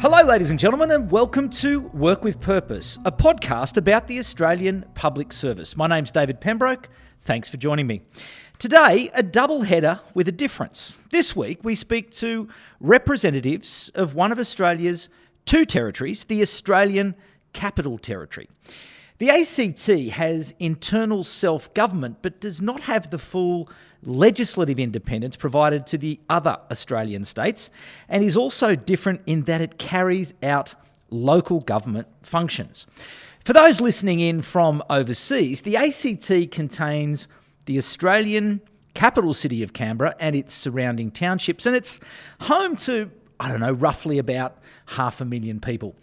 Hello, ladies and gentlemen, and welcome to Work with Purpose, a podcast about the Australian Public Service. My name's David Pembroke. Thanks for joining me. Today, a double header with a difference. This week, we speak to representatives of one of Australia's two territories, the Australian Capital Territory. The ACT has internal self-government but does not have the full legislative independence provided to the other Australian states, and is also different in that it carries out local government functions. For those listening in from overseas, the ACT contains the Australian capital city of Canberra and its surrounding townships, and it's home to, roughly about 500,000 people.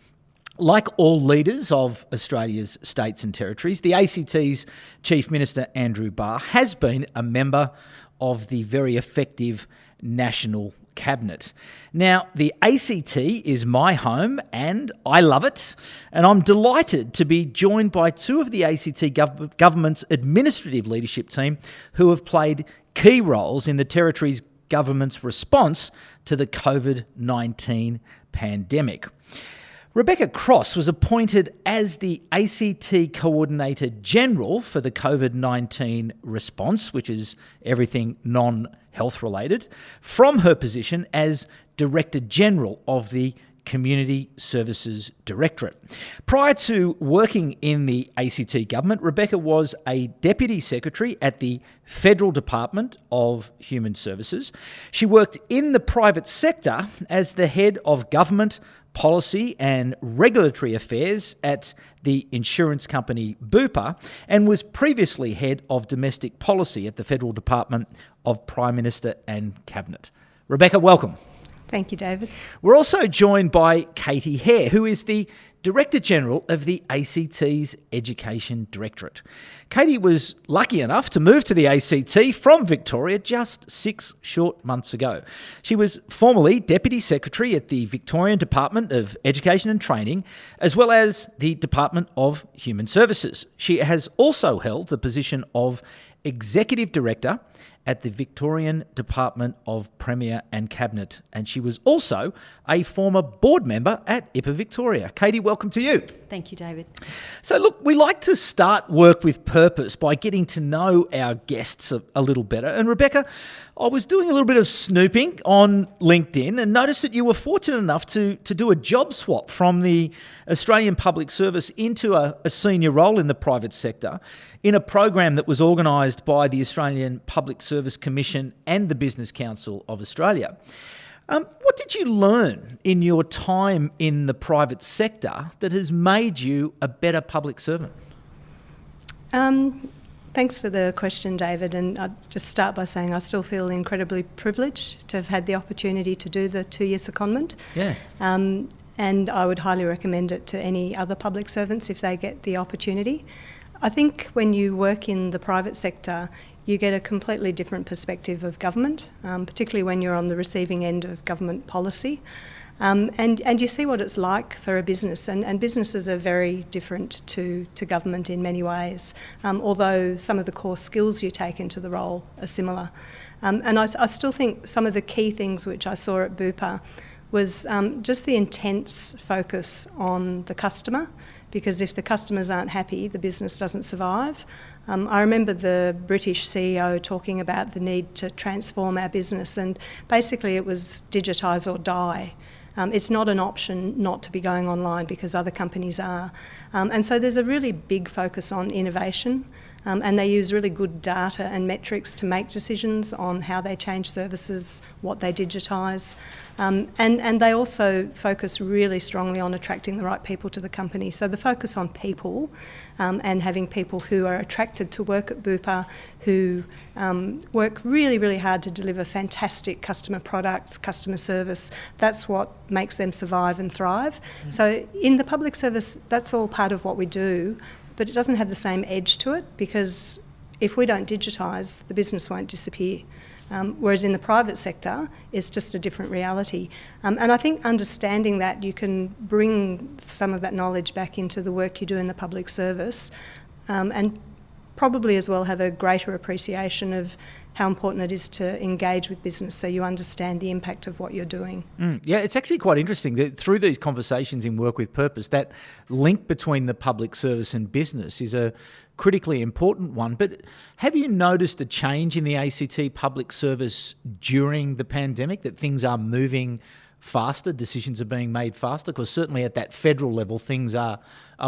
Like all leaders of Australia's states and territories, the ACT's Chief Minister, Andrew Barr, has been a member of the very effective National Cabinet. Now, the ACT is my home and I love it, and I'm delighted to be joined by two of the ACT government's administrative leadership team who have played key roles in the territory's government's response to the COVID-19 pandemic. Rebecca Cross was appointed as the ACT Coordinator General for the COVID-19 response, which is everything non-health related, from her position as Director General of the Community Services Directorate. Prior to working in the ACT government, Rebecca was a Deputy Secretary at the Federal Department of Human Services. She worked in the private sector as the Head of Government Policy and Regulatory Affairs at the insurance company BUPA, and was previously Head of Domestic Policy at the Federal Department of Prime Minister and Cabinet. Rebecca, welcome. Thank you, David. We're also joined by Katy Haire, who is the Director General of the ACT's Education Directorate. Katy was lucky enough to move to the ACT from Victoria just 6 short months ago. She was formerly Deputy Secretary at the Victorian Department of Education and Training, as well as the Department of Human Services. She has also held the position of Executive Director at the Victorian Department of Premier and Cabinet, and she was also a former board member at IPA Victoria. Katy, welcome to you. Thank you, David. So look, we like to start Work with Purpose by getting to know our guests a little better. And Rebecca, I was doing a little bit of snooping on LinkedIn and noticed that you were fortunate enough to do a job swap from the Australian Public Service into a senior role in the private sector in a program that was organised by the Australian Public Service Commission and the Business Council of Australia. What did you learn in your time in the private sector that has made you a better public servant? Thanks for the question, David, and I'd just start by saying I still feel incredibly privileged to have had the opportunity to do the 2-year secondment. Yeah. And I would highly recommend it to any other public servants if they get the opportunity. I think when you work in the private sector, you get a completely different perspective of government, particularly when you're on the receiving end of government policy. And you see what it's like for a business, and businesses are very different to government in many ways, although some of the core skills you take into the role are similar. And I still think some of the key things which I saw at BUPA was just the intense focus on the customer, because if the customers aren't happy, the business doesn't survive. I remember the British CEO talking about the need to transform our business, and basically it was digitise or die. It's not an option not to be going online because other companies are. And so there's a really big focus on innovation, and they use really good data and metrics to make decisions on how they change services, what they digitise. And they also focus really strongly on attracting the right people to the company. So the focus on people and having people who are attracted to work at BUPA, who work really, really hard to deliver fantastic customer products, customer service, that's what makes them survive and thrive. Mm. So in the public service, that's all part of what we do, but it doesn't have the same edge to it, because if we don't digitise, the business won't disappear. Whereas in the private sector, it's just a different reality. And I think understanding that, you can bring some of that knowledge back into the work you do in the public service, and probably as well have a greater appreciation of how important it is to engage with business so you understand the impact of what you're doing. Yeah, it's actually quite interesting that through these conversations in Work with Purpose, that link between the public service and business is a critically important one. But have you noticed a change in the ACT public service during the pandemic, that things are moving faster, decisions are being made faster? Because certainly at that federal level, things are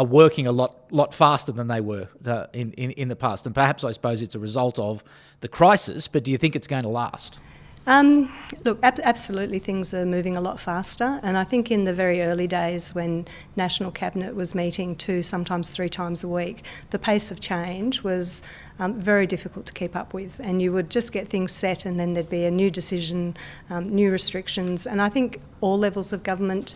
working a lot faster than they were in the past. And perhaps I suppose it's a result of the crisis, but do you think it's going to last? Look, absolutely things are moving a lot faster, and I think in the very early days when National Cabinet was meeting 2, sometimes 3 times a week, the pace of change was very difficult to keep up with, and you would just get things set and then there'd be a new decision, new restrictions, and I think all levels of government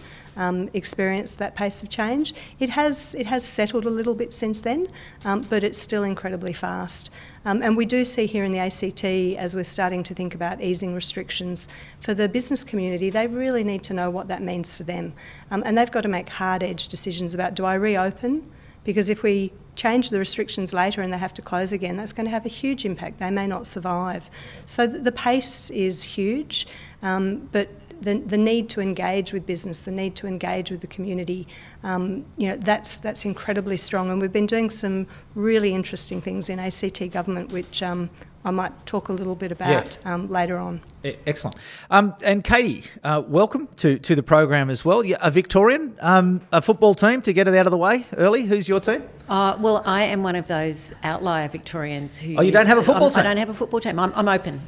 experience that pace of change. It has settled a little bit since then, but it's still incredibly fast. And we do see here in the ACT, as we're starting to think about easing restrictions, for the business community, they really need to know what that means for them. And they've got to make hard-edged decisions about, do I reopen? Because if we change the restrictions later and they have to close again, that's going to have a huge impact. They may not survive. So the pace is huge, but the need to engage with business, the need to engage with the community, that's incredibly strong. And we've been doing some really interesting things in ACT government, which I might talk a little bit about later on. Excellent. And Katy, welcome to the program as well. You're a Victorian, a football team, to get it out of the way early. Who's your team? Well, I am one of those outlier Victorians who... Oh, you don't have a football team? I don't have a football team. I'm open.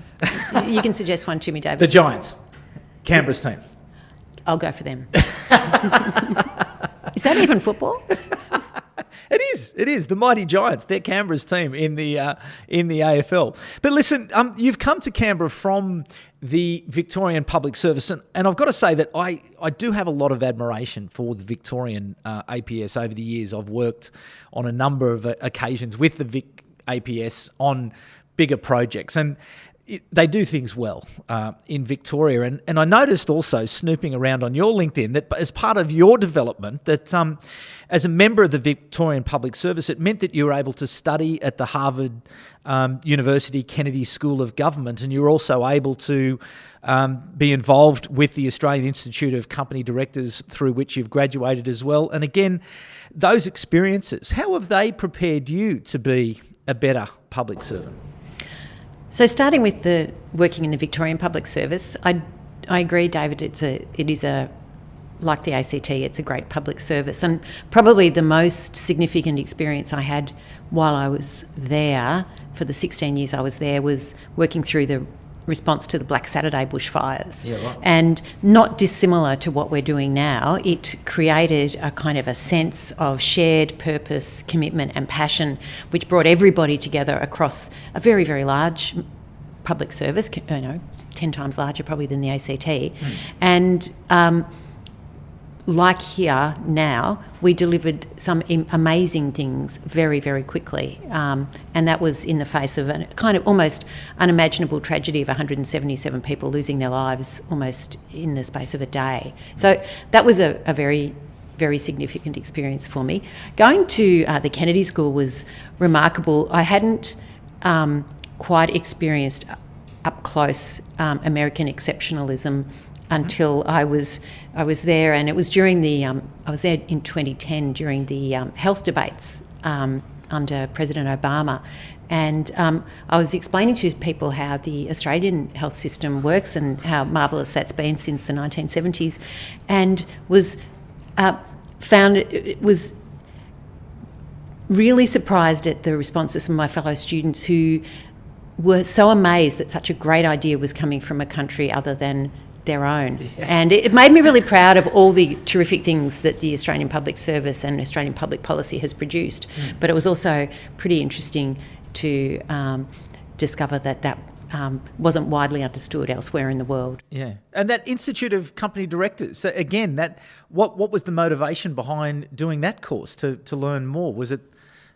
You can suggest one to me, David. The Giants. Canberra's team. I'll go for them. Is that even football? It is. The mighty Giants. They're Canberra's team in the AFL. But listen, you've come to Canberra from the Victorian Public Service, and I've got to say that I do have a lot of admiration for the Victorian APS over the years. I've worked on a number of occasions with the Vic APS on bigger projects, and they do things well in Victoria. And I noticed also, snooping around on your LinkedIn, that as part of your development, that as a member of the Victorian Public Service, it meant that you were able to study at the Harvard University Kennedy School of Government, and you were also able to be involved with the Australian Institute of Company Directors, through which you've graduated as well. And again, those experiences, how have they prepared you to be a better public servant? So starting with the working in the Victorian Public Service, I agree, David, it is like the ACT, it's a great public service, and probably the most significant experience I had while I was there, for the 16 years I was there, was working through the response to the Black Saturday bushfires. Yeah, right. And not dissimilar to what we're doing now, it created a kind of a sense of shared purpose, commitment and passion, which brought everybody together across a very, very large public service, 10 times larger probably than the ACT. And like here now, we delivered some amazing things very, very quickly. And that was in the face of a kind of almost unimaginable tragedy of 177 people losing their lives almost in the space of a day. So that was a very, very significant experience for me. Going to the Kennedy School was remarkable. I hadn't quite experienced up close American exceptionalism until I was there, and it was during the I was there in 2010 during the health debates under President Obama, and I was explaining to people how the Australian health system works and how marvellous that's been since the 1970s, and was really surprised at the responses of my fellow students who were so amazed that such a great idea was coming from a country other than their own. Yeah. And it made me really proud of all the terrific things that the Australian Public Service and Australian public policy has produced. But it was also pretty interesting to discover that wasn't widely understood elsewhere in the world. Yeah. And that Institute of Company Directors, so again, what was the motivation behind doing that course, to learn more? Was it,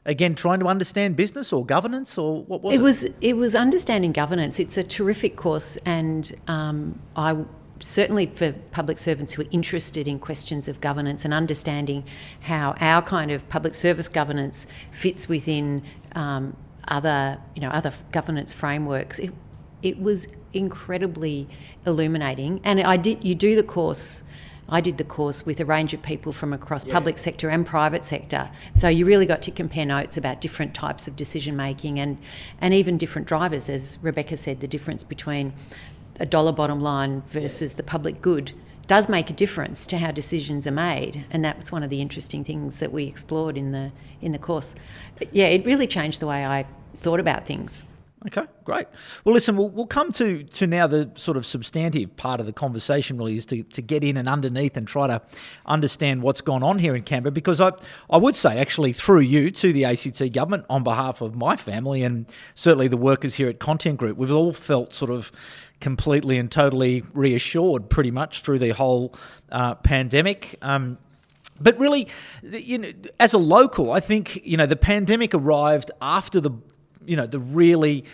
again, trying to understand business or governance, or what was it? It was understanding governance. It's a terrific course, and I certainly, for public servants who are interested in questions of governance and understanding how our kind of public service governance fits within other governance frameworks, it was incredibly illuminating. And I did the course with a range of people from across public sector and private sector. So you really got to compare notes about different types of decision making and even different drivers. As Rebecca said, the difference between a dollar bottom line versus the public good does make a difference to how decisions are made, and that was one of the interesting things that we explored in the course. But yeah, it really changed the way I thought about things. Okay, great. Well, listen, we'll come to now the sort of substantive part of the conversation, really, is to get in and underneath and try to understand what's gone on here in Canberra, because I would say, actually, through you to the ACT government, on behalf of my family and certainly the workers here at Content Group, we've all felt sort of completely and totally reassured pretty much through the whole pandemic. But really, as a local, I think, the pandemic arrived after the really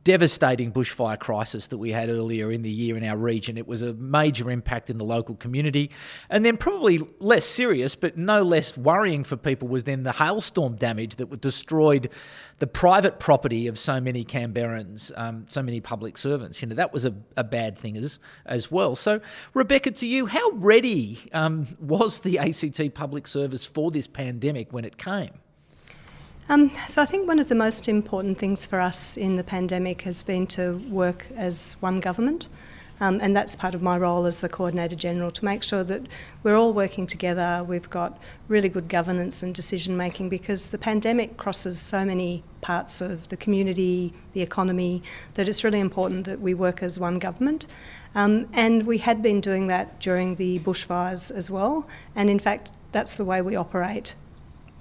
devastating bushfire crisis that we had earlier in the year in our region. It was a major impact in the local community. And then probably less serious, but no less worrying for people, was then the hailstorm damage that destroyed the private property of so many Canberrans, so many public servants. That was a bad thing as well. So, Rebecca, to you, how ready was the ACT Public Service for this pandemic when it came? So I think one of the most important things for us in the pandemic has been to work as one government, and that's part of my role as the Coordinator General, to make sure that we're all working together, we've got really good governance and decision making, because the pandemic crosses so many parts of the community, the economy, that it's really important that we work as one government. And we had been doing that during the bushfires as well, and in fact that's the way we operate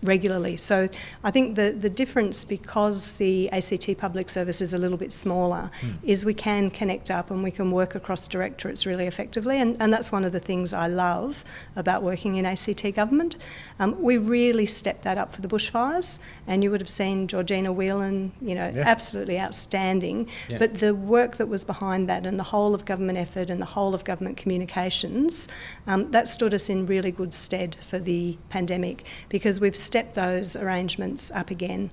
regularly. So I think the difference, because the ACT Public Service is a little bit smaller, is we can connect up and we can work across directorates really effectively, and that's one of the things I love about working in ACT government. We really stepped that up for the bushfires, and you would have seen Georgina Whelan, absolutely outstanding. Yeah. But the work that was behind that, and the whole of government effort and the whole of government communications, that stood us in really good stead for the pandemic, because we've stepped those arrangements up again.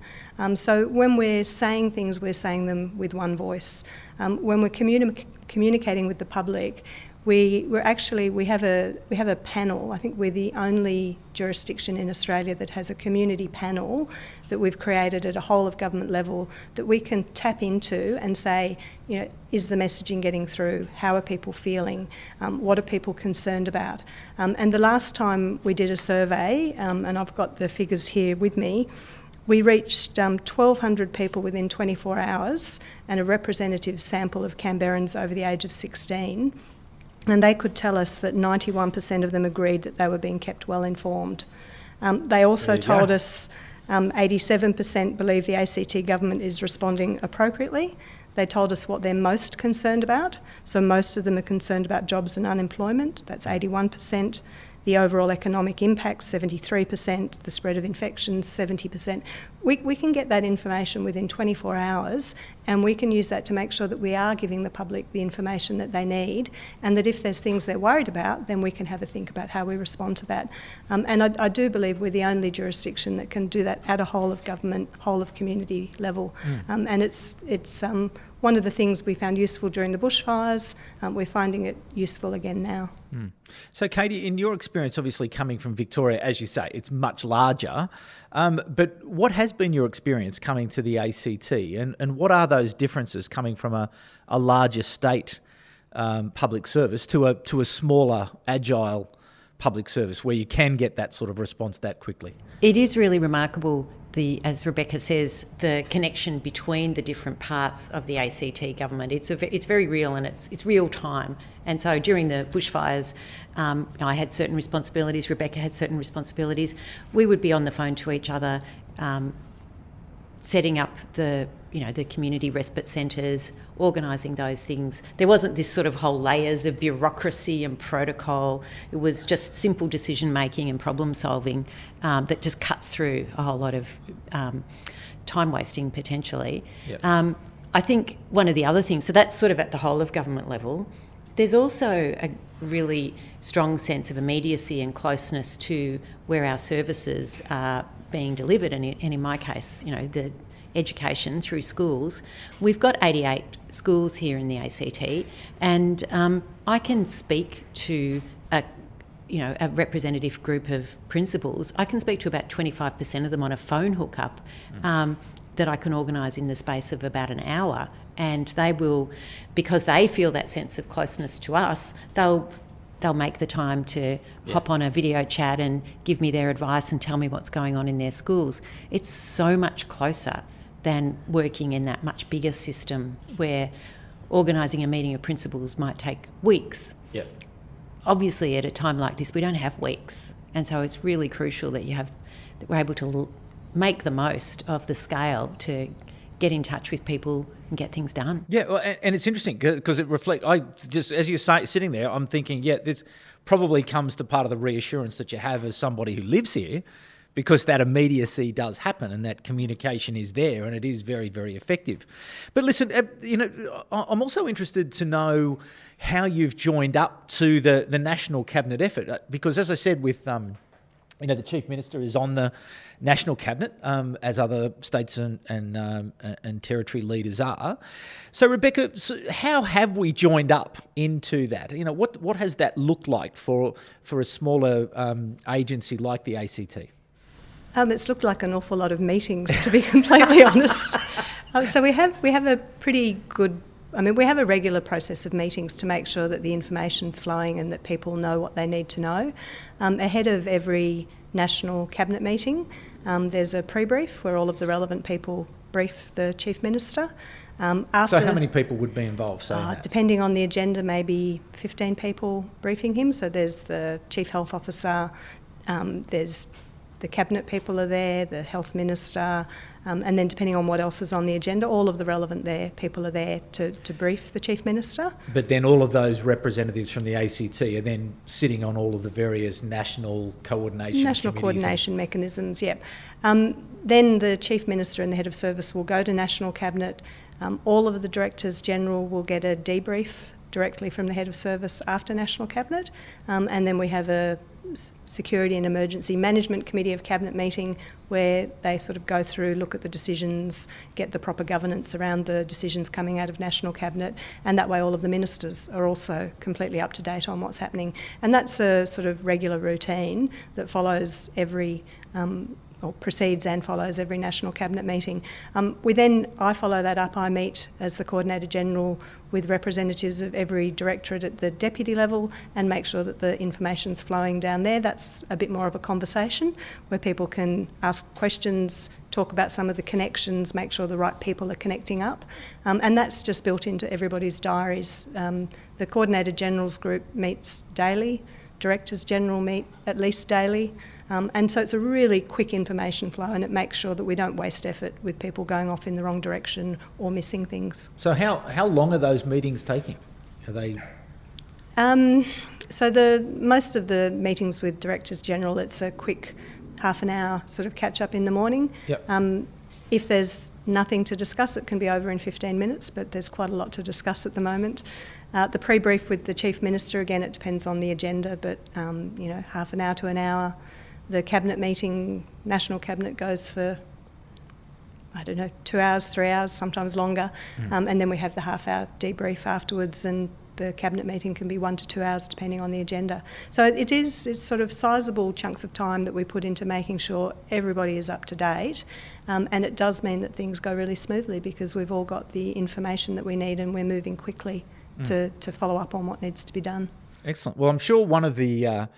So when we're saying things, we're saying them with one voice. When we're communicating with the public, we have a panel. I think we're the only jurisdiction in Australia that has a community panel that we've created at a whole of government level that we can tap into and say, is the messaging getting through? How are people feeling? What are people concerned about? And the last time we did a survey, and I've got the figures here with me, we reached 1,200 people within 24 hours and a representative sample of Canberrans over the age of 16. And they could tell us that 91% of them agreed that they were being kept well informed. They also told us 87% believe the ACT government is responding appropriately. They told us what they're most concerned about. So most of them are concerned about jobs and unemployment. That's 81%. The overall economic impact, 73%. The spread of infections, 70%. We can get that information within 24 hours, and we can use that to make sure that we are giving the public the information that they need, and that if there's things they're worried about, then we can have a think about how we respond to that. And I do believe we're the only jurisdiction that can do that at a whole of government, whole of community level. And it's one of the things we found useful during the bushfires. We're finding it useful again now. So, Katy, in your experience, obviously coming from Victoria, as you say, it's much larger. But what has been your experience coming to the ACT, and what are those differences coming from a larger state public service to a smaller, agile public service where you can get that sort of response that quickly? It is really remarkable, as Rebecca says, the connection between the different parts of the ACT government. It's very real, and it's real time. And so during the bushfires, I had certain responsibilities, Rebecca had certain responsibilities. We would be on the phone to each other, setting up the community respite centres, organising those things. There wasn't this sort of whole layers of bureaucracy and protocol. It was just simple decision making and problem solving that just cuts through a whole lot of time wasting potentially. Yep. I think one of the other things, so that's sort of at the whole of government level. There's also a really strong sense of immediacy and closeness to where our services are being delivered, and in my case, the education through schools. We've got 88 schools here in the ACT, and I can speak to a representative group of principals. I can speak to about 25% of them on a phone hookup that I can organise in the space of about an hour, and they will, because they feel that sense of closeness to us, they'll make the time to hop on a video chat and give me their advice and tell me what's going on in their schools. It's so much closer than working in that much bigger system where organising a meeting of principals might take weeks. Yep. Obviously, at a time like this, we don't have weeks, and so it's really crucial that we're able to make the most of the scale to get in touch with people and get things done. Yeah, well, and it's interesting because it reflects. I just, as you're sitting there, I'm thinking, this probably comes to part of the reassurance that you have as somebody who lives here, because that immediacy does happen and that communication is there and it is very, very effective. But listen, I'm also interested to know how you've joined up to the national cabinet effort, because as I said, with the Chief Minister is on the National Cabinet, as other states and territory leaders are. So, Rebecca, how have we joined up into that? What has that looked like for a smaller agency like the ACT? It's looked like an awful lot of meetings, to be completely honest. So we have a pretty good. We have a regular process of meetings to make sure that the information's flowing and that people know what they need to know. Ahead of every National Cabinet meeting, there's a pre-brief where all of the relevant people brief the Chief Minister. So how many people would be involved? Depending on the agenda, maybe 15 people briefing him. So there's the Chief Health Officer, there's the Cabinet people are there, the Health Minister, and then depending on what else is on the agenda, all of the relevant people are there to brief the Chief Minister. But then all of those representatives from the ACT are then sitting on all of the various national coordination mechanisms, yep. Then the Chief Minister and the Head of Service will go to National Cabinet. All of the Directors General will get a debrief directly from the Head of Service after National Cabinet, and then we have a Security and Emergency Management Committee of Cabinet meeting where they sort of go through, look at the decisions, get the proper governance around the decisions coming out of National Cabinet, and that way all of the ministers are also completely up to date on what's happening. And that's a sort of regular routine that follows every or precedes and follows every National Cabinet meeting. I follow that up. I meet as the Coordinator General with representatives of every directorate at the deputy level and make sure that the information's flowing down there. That's a bit more of a conversation where people can ask questions, talk about some of the connections, make sure the right people are connecting up. And that's just built into everybody's diaries. The Coordinator General's group meets daily. Directors General meet at least daily. And so it's a really quick information flow, and it makes sure that we don't waste effort with people going off in the wrong direction or missing things. So how long are those meetings taking? Are they? So most of the meetings with Directors General, it's a quick half an hour sort of catch up in the morning. Yep. If there's nothing to discuss, it can be over in 15 minutes, but there's quite a lot to discuss at the moment. The pre-brief with the Chief Minister, again, it depends on the agenda, but half an hour to an hour. The Cabinet meeting, National Cabinet, goes for, 2 hours, 3 hours, sometimes longer. And then we have the half-hour debrief afterwards, and the Cabinet meeting can be 1 to 2 hours depending on the agenda. So it's sort of sizable chunks of time that we put into making sure everybody is up to date. And it does mean that things go really smoothly because we've all got the information that we need and we're moving quickly to follow up on what needs to be done. Excellent. Well, I'm sure one of the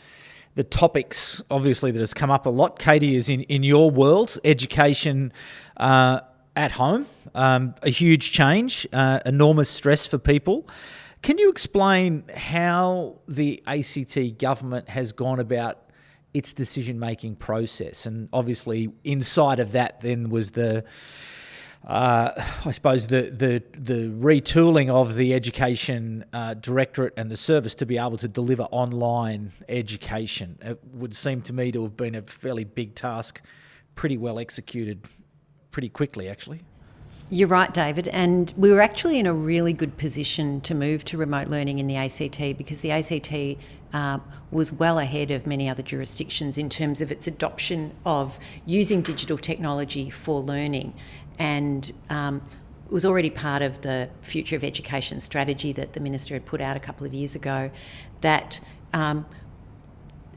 topics, obviously, that has come up a lot, Katy, is in your world, education at home, a huge change, enormous stress for people. Can you explain how the ACT government has gone about its decision-making process? And obviously, inside of that then was the retooling of the Education Directorate and the service to be able to deliver online education. It would seem to me to have been a fairly big task, pretty well executed pretty quickly, actually. You're right, David, and we were actually in a really good position to move to remote learning in the ACT because the ACT was well ahead of many other jurisdictions in terms of its adoption of using digital technology for learning. and it was already part of the Future of Education strategy that the Minister had put out a couple of years ago, that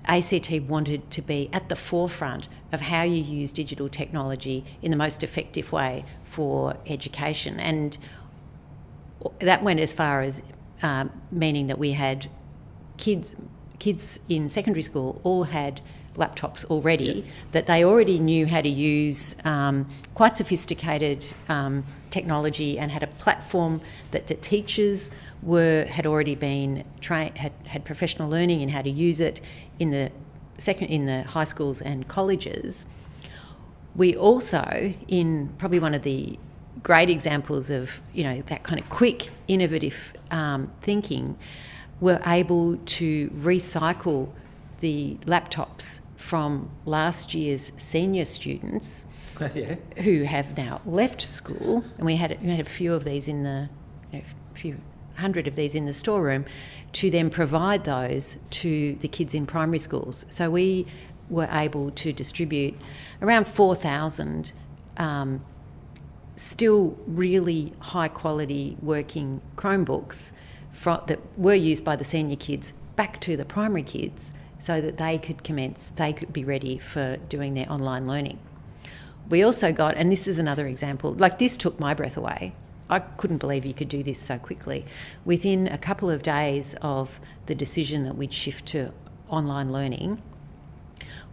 ACT wanted to be at the forefront of how you use digital technology in the most effective way for education. And that went as far as meaning that we had kids in secondary school all had laptops already, that they already knew how to use quite sophisticated technology, and had a platform that the teachers had already been trained, had professional learning in how to use it in the high schools and colleges. We also, in probably one of the great examples of that kind of quick, innovative thinking, were able to recycle the laptops from last year's senior students who have now left school, and we had a few of these a few hundred of these in the storeroom, to then provide those to the kids in primary schools. So we were able to distribute around 4,000 still really high quality working Chromebooks that were used by the senior kids back to the primary kids, so that they could be ready for doing their online learning. We also got, and this is another example, like this took my breath away. I couldn't believe you could do this so quickly. Within a couple of days of the decision that we'd shift to online learning,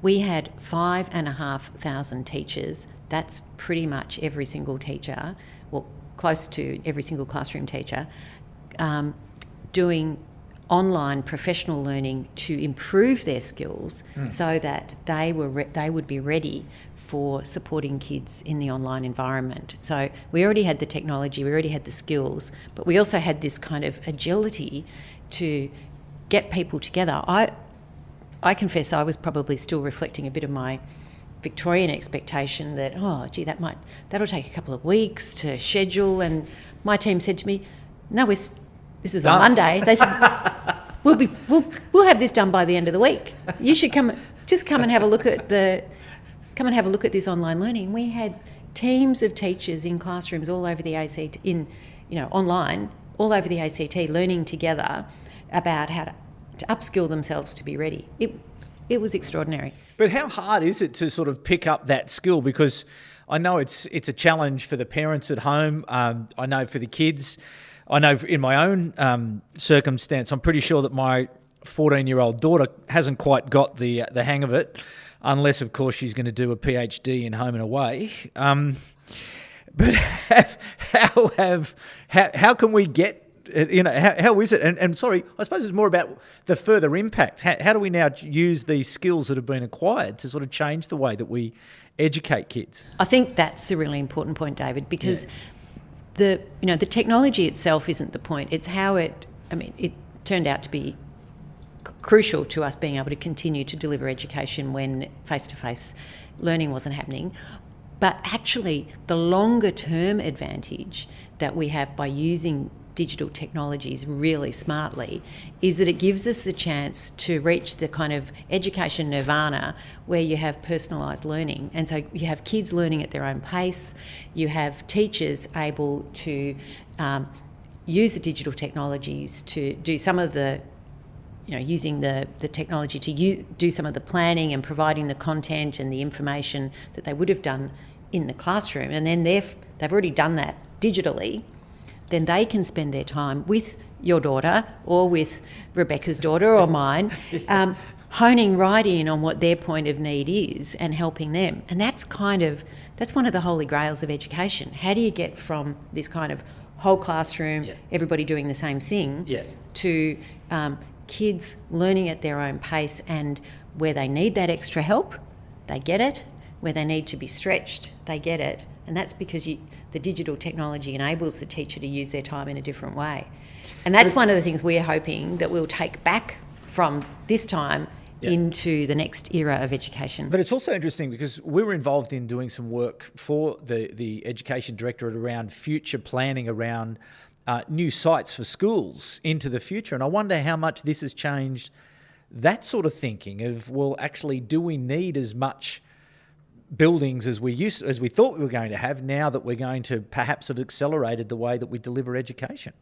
we had 5,500 teachers. That's pretty much every single teacher, or close to every single classroom teacher, doing online professional learning to improve their skills so that they would be ready for supporting kids in the online environment. So we already had the technology, we already had the skills, but we also had this kind of agility to get people together. I confess I was probably still reflecting a bit of my Victorian expectation that, that'll take a couple of weeks to schedule, and my team said to me, no, this is on Monday. They said, we'll have this done by the end of the week. You should come and have a look at this online learning. We had teams of teachers in classrooms all over the ACT, online, all over the ACT, learning together about how to upskill themselves to be ready. It was extraordinary. But how hard is it to sort of pick up that skill? Because I know it's a challenge for the parents at home. I know for the kids. I know in my own circumstance, I'm pretty sure that my 14-year-old daughter hasn't quite got the hang of it, unless, of course, she's going to do a PhD in home and away. But how can we get, how is it? And sorry, I suppose it's more about the further impact. How do we now use these skills that have been acquired to sort of change the way that we educate kids? I think that's the really important point, David, because the technology itself isn't the point. It's how it turned out to be crucial to us being able to continue to deliver education when face-to-face learning wasn't happening. But actually, the longer-term advantage that we have by using digital technologies really smartly is that it gives us the chance to reach the kind of education nirvana where you have personalised learning. And so you have kids learning at their own pace, you have teachers able to use the digital technologies to do some of the using the technology to do some of the planning and providing the content and the information that they would have done in the classroom. And then they've already done that digitally. Then they can spend their time with your daughter or with Rebecca's daughter or mine, honing right in on what their point of need is and helping them. And that's one of the holy grails of education. How do you get from this kind of whole classroom, everybody doing the same thing, to kids learning at their own pace, and where they need that extra help, they get it. Where they need to be stretched, they get it. And that's because the digital technology enables the teacher to use their time in a different way. And that's one of the things we're hoping that we'll take back from this time into the next era of education. But it's also interesting because we were involved in doing some work for the Education Directorate around future planning around new sites for schools into the future. And I wonder how much this has changed that sort of thinking of, well, actually, do we need as much buildings as we thought we were going to have, now that we're going to perhaps have accelerated the way that we deliver education?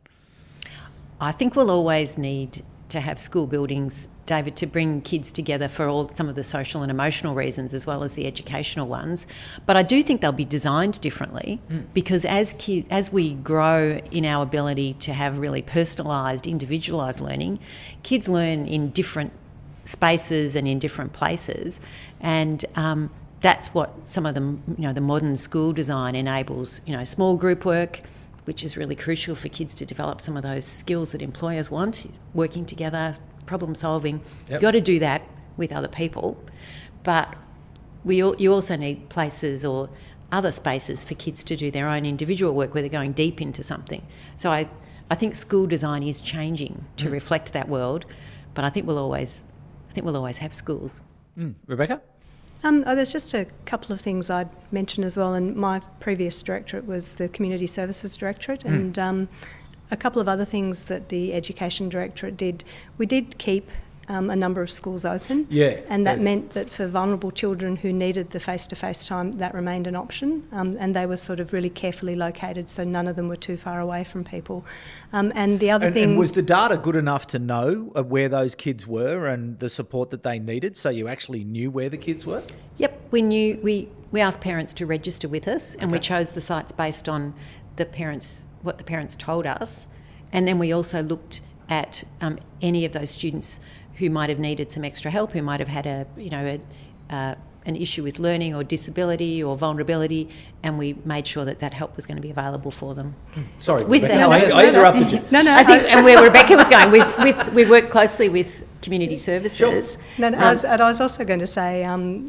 I think we'll always need to have school buildings, David, to bring kids together for some of the social and emotional reasons as well as the educational ones. But I do think they'll be designed differently because as we grow in our ability to have really personalised, individualised learning, kids learn in different spaces and in different places, and that's what some of the modern school design enables. Small group work, which is really crucial for kids to develop some of those skills that employers want, working together, problem solving. Yep. You've got to do that with other people. But you also need places or other spaces for kids to do their own individual work where they're going deep into something. So I think school design is changing to reflect that world, but I think we'll always have schools. Rebecca? There's just a couple of things I'd mention as well, and my previous directorate was the Community Services Directorate, and a couple of other things that the Education Directorate did. We did keep a number of schools open, and that meant that for vulnerable children who needed the face-to-face time, that remained an option, and they were sort of really carefully located so none of them were too far away from people. And the other thing... And was the data good enough to know where those kids were and the support that they needed, so you actually knew where the kids were? Yep, we knew. We asked parents to register with us, and we chose the sites based on what the parents told us, and then we also looked at any of those students who might have needed some extra help, who might have had an issue with learning or disability or vulnerability, and we made sure that help was going to be available for them. Sorry, with Rebecca, I interrupted you. No. I think, and where Rebecca was going, we work closely with community services. Sure. No, I was also going to say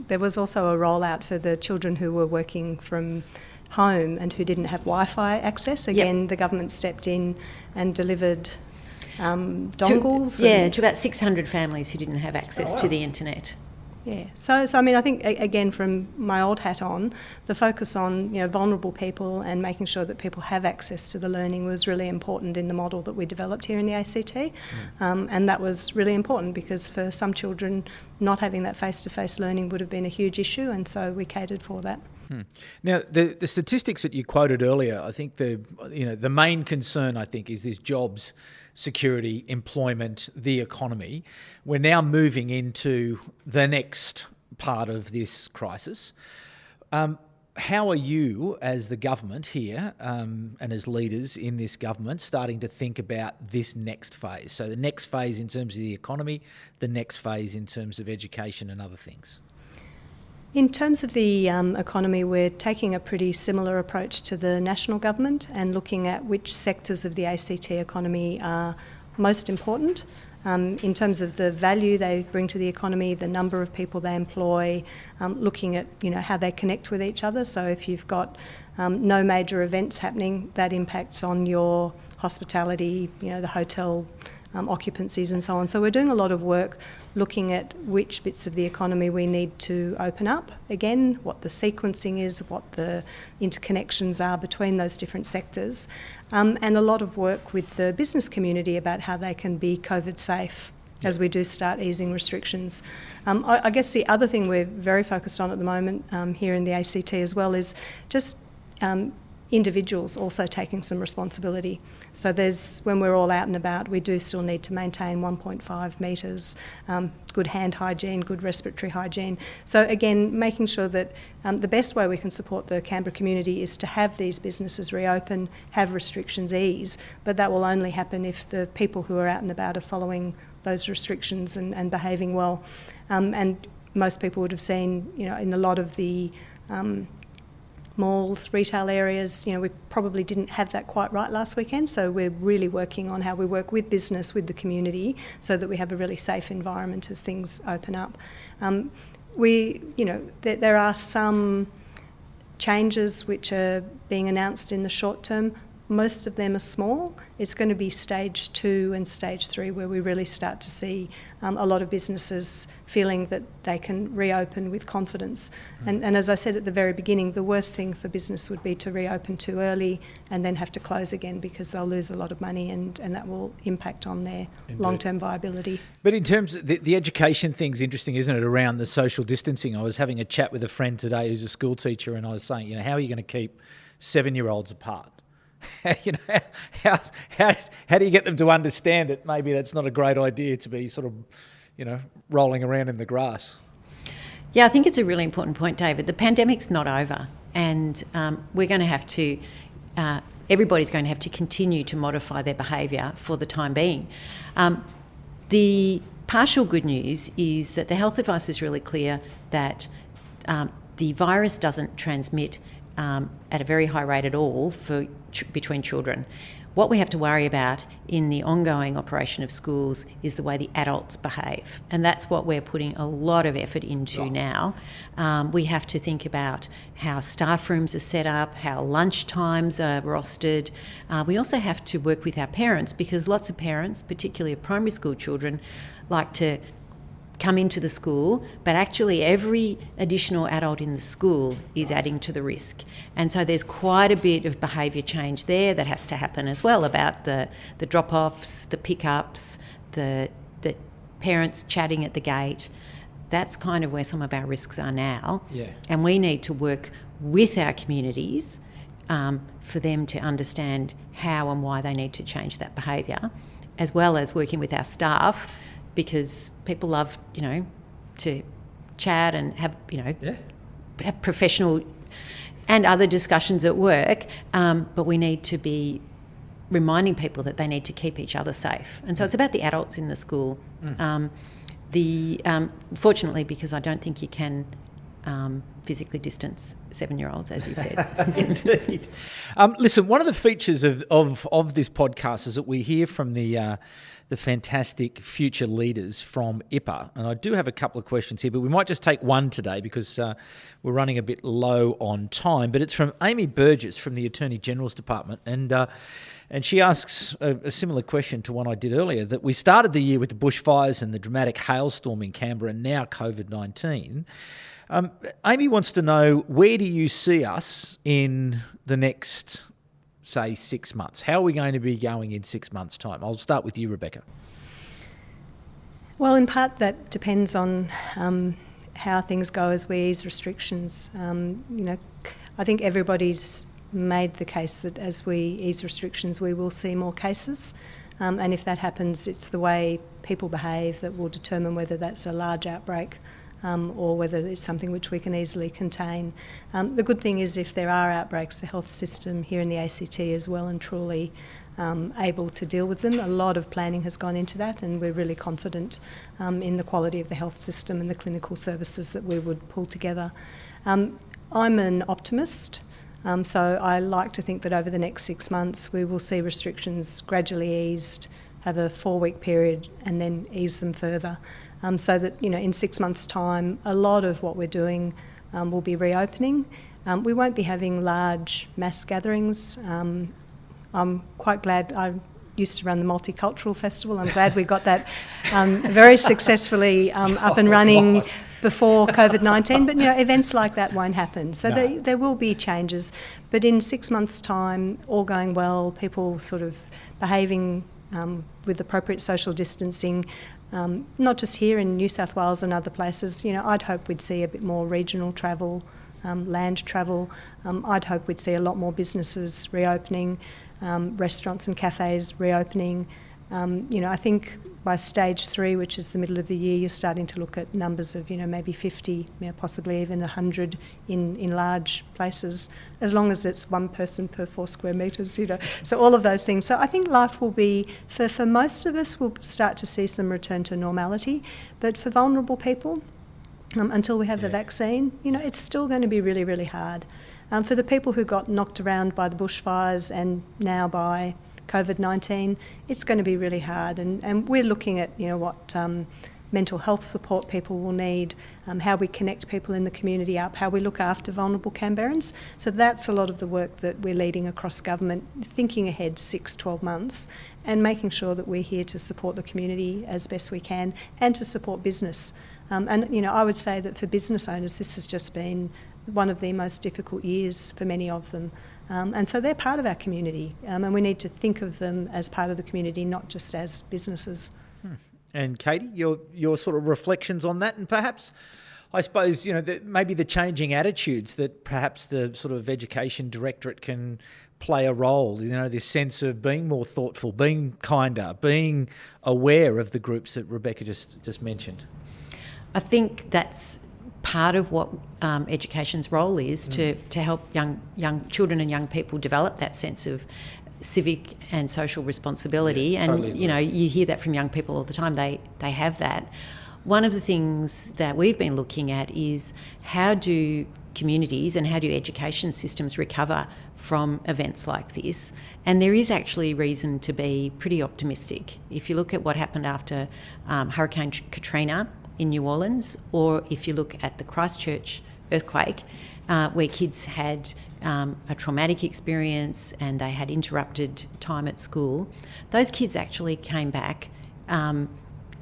there was also a rollout for the children who were working from home and who didn't have Wi-Fi access. Again, the government stepped in and delivered dongles. To about 600 families who didn't have access to the internet. Yeah, so I mean, I think again, from my old hat on, the focus on vulnerable people and making sure that people have access to the learning was really important in the model that we developed here in the ACT, and that was really important because for some children, not having that face-to-face learning would have been a huge issue, and so we catered for that. Now, the statistics that you quoted earlier, I think the main concern, I think, is this jobs, security, employment, the economy. We're now moving into the next part of this crisis. How are you, as the government here, and as leaders in this government, starting to think about this next phase? So the next phase in terms of the economy, the next phase in terms of education and other things. In terms of the economy, we're taking a pretty similar approach to the national government and looking at which sectors of the ACT economy are most important in terms of the value they bring to the economy, the number of people they employ, looking at how they connect with each other. So if you've got no major events happening, that impacts on your hospitality, the hotel occupancies and so on. So we're doing a lot of work looking at which bits of the economy we need to open up, again, what the sequencing is, what the interconnections are between those different sectors, and a lot of work with the business community about how they can be COVID safe as we do start easing restrictions. I guess the other thing we're very focused on at the moment here in the ACT as well is just individuals also taking some responsibility. So when we're all out and about, we do still need to maintain 1.5 metres, good hand hygiene, good respiratory hygiene. So again, making sure that the best way we can support the Canberra community is to have these businesses reopen, have restrictions ease, but that will only happen if the people who are out and about are following those restrictions and behaving well. And most people would have seen, in a lot of the malls, retail areas, we probably didn't have that quite right last weekend, so we're really working on how we work with business, with the community, so that we have a really safe environment as things open up. There are some changes which are being announced in the short term. most of them are small. It's going to be stage 2 and stage 3 where we really start to see a lot of businesses feeling that they can reopen with confidence. And as I said at the very beginning, the worst thing for business would be to reopen too early and then have to close again, because they'll lose a lot of money and that will impact on their long-term viability. But in terms of the education thing's interesting, isn't it, around the social distancing? I was having a chat with a friend today who's a school teacher, and I was saying, how are you going to keep 7-year-olds apart? How do you get them to understand that maybe that's not a great idea to be sort of, rolling around in the grass? Yeah, I think it's a really important point, David. The pandemic's not over, and we're going to have to, everybody's going to have to continue to modify their behaviour for the time being. The partial good news is that the health advice is really clear that the virus doesn't transmit at a very high rate at all between children. What we have to worry about in the ongoing operation of schools is the way the adults behave, and that's what we're putting a lot of effort into now. We have to think about how staff rooms are set up, how lunch times are rostered. We also have to work with our parents, because lots of parents, particularly of primary school children, like to come into the school, but actually every additional adult in the school is adding to the risk. And so there's quite a bit of behaviour change there that has to happen as well, about the drop-offs, the pickups, the parents chatting at the gate. That's kind of where some of our risks are now. Yeah. And we need to work with our communities for them to understand how and why they need to change that behaviour, as well as working with our staff, because people love, to chat and have, have professional and other discussions at work, but we need to be reminding people that they need to keep each other safe. And so it's about the adults in the school. Fortunately, because I don't think you can physically distance 7-year-olds, as you've said. Indeed. Listen, one of the features of this podcast is that we hear from the fantastic future leaders from IPA. And I do have a couple of questions here, but we might just take one today because we're running a bit low on time. But it's from Amy Burgess from the Attorney General's Department. And she asks a similar question to one I did earlier, that we started the year with the bushfires and the dramatic hailstorm in Canberra, and now COVID-19. Amy wants to know, where do you see us in the next, say, 6 months? How are we going to be going in 6 months' time? I'll start with you, Rebecca. Well, in part that depends on how things go as we ease restrictions. I think everybody's made the case that as we ease restrictions, we will see more cases. And if that happens, it's the way people behave that will determine whether that's a large outbreak or whether it's something which we can easily contain. The good thing is, if there are outbreaks, the health system here in the ACT is well and truly able to deal with them. A lot of planning has gone into that, and we're really confident in the quality of the health system and the clinical services that we would pull together. I'm an optimist, so I like to think that over the next 6 months we will see restrictions gradually eased, have a 4-week period and then ease them further. So that, in 6 months' time, a lot of what we're doing will be reopening. We won't be having large mass gatherings. I'm quite glad. I used to run the Multicultural Festival. I'm glad we got that very successfully up and running before COVID-19. But, events like that won't happen. So there will be changes. But in 6 months' time, all going well, people sort of behaving with appropriate social distancing, not just here in New South Wales and other places. I'd hope we'd see a bit more regional travel, land travel. I'd hope we'd see a lot more businesses reopening, restaurants and cafes reopening. I think by stage 3, which is the middle of the year, you're starting to look at numbers of, maybe 50, possibly even 100 in large places, as long as it's one person per 4 square metres, So all of those things. So I think life will be, for most of us, we'll start to see some return to normality. But for vulnerable people, until we have a vaccine, it's still going to be really, really hard. For the people who got knocked around by the bushfires and now by COVID-19, it's going to be really hard. And we're looking at, what mental health support people will need, how we connect people in the community up, how we look after vulnerable Canberrans. So that's a lot of the work that we're leading across government, thinking ahead 6-12 months and making sure that we're here to support the community as best we can and to support business. And, you know, I would say that for business owners, this has just been one of the most difficult years for many of them. And so they're part of our community, and we need to think of them as part of the community, not just as businesses. And Katy, your sort of reflections on that, and perhaps, I suppose, you know, maybe the changing attitudes that perhaps the sort of Education Directorate can play a role, you know, this sense of being more thoughtful, being kinder, being aware of the groups that Rebecca just mentioned. I think that's part of what education's role is, to help young children and young people develop that sense of civic and social responsibility. Yeah, and totally agree. You know, you hear that from young people all the time. They have that. One of the things that we've been looking at is how do communities and how do education systems recover from events like this? And there is actually reason to be pretty optimistic. If you look at what happened after Hurricane Katrina in New Orleans, or if you look at the Christchurch earthquake, where kids had a traumatic experience and they had interrupted time at school, those kids actually came back, and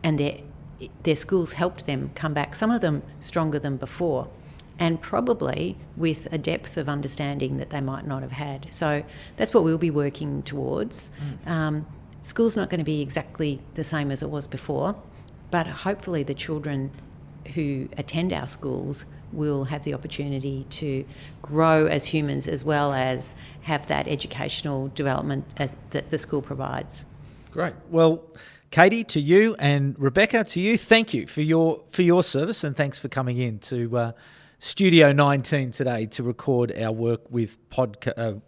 their schools helped them come back, some of them stronger than before, and probably with a depth of understanding that they might not have had. So that's what we'll be working towards. School's not going to be exactly the same as it was before, but hopefully the children who attend our schools will have the opportunity to grow as humans as well as have that educational development that the school provides. Great. Well, Katy, to you, and Rebecca, to you, thank you for your service, and thanks for coming in to Studio 19 today to record our Work with Purpose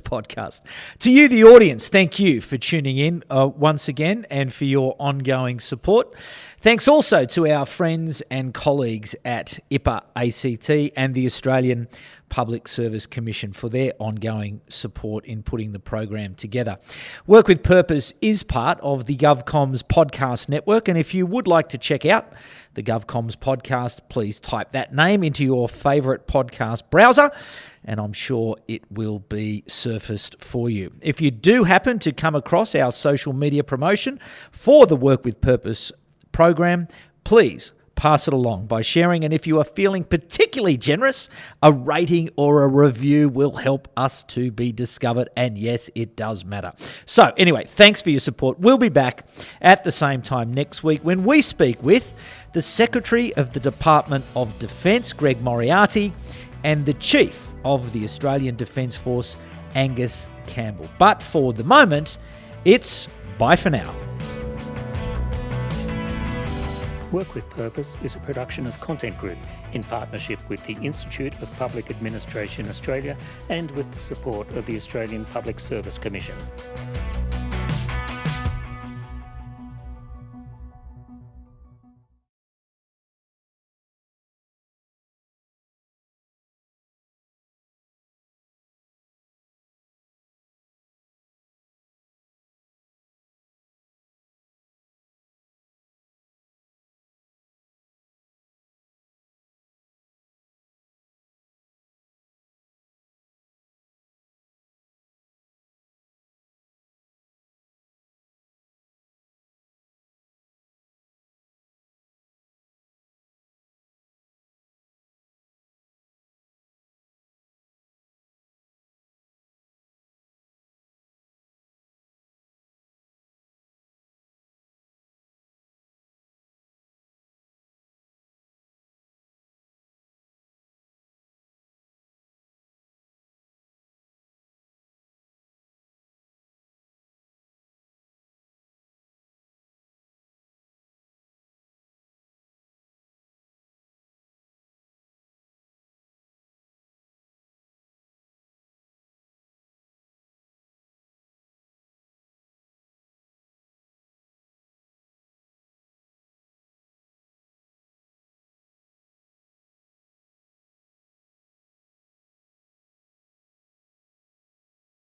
podcast. To you, the audience, thank you for tuning in once again and for your ongoing support. Thanks also to our friends and colleagues at IPA ACT and the Australian Public Service Commission for their ongoing support in putting the program together. Work with Purpose is part of the GovComms podcast network, and if you would like to check out the GovComms podcast, please type that name into your favourite podcast browser, and I'm sure it will be surfaced for you. If you do happen to come across our social media promotion for the Work with Purpose program, please pass it along by sharing, and if you are feeling particularly generous, a rating or a review will help us to be discovered, and yes, it does matter. So anyway, thanks for your support. We'll be back at the same time next week when we speak with the Secretary of the Department of Defence, Greg Moriarty, and the Chief of the Australian Defence Force, Angus Campbell. But for the moment, it's bye for now. Work with Purpose is a production of Content Group in partnership with the Institute of Public Administration Australia and with the support of the Australian Public Service Commission.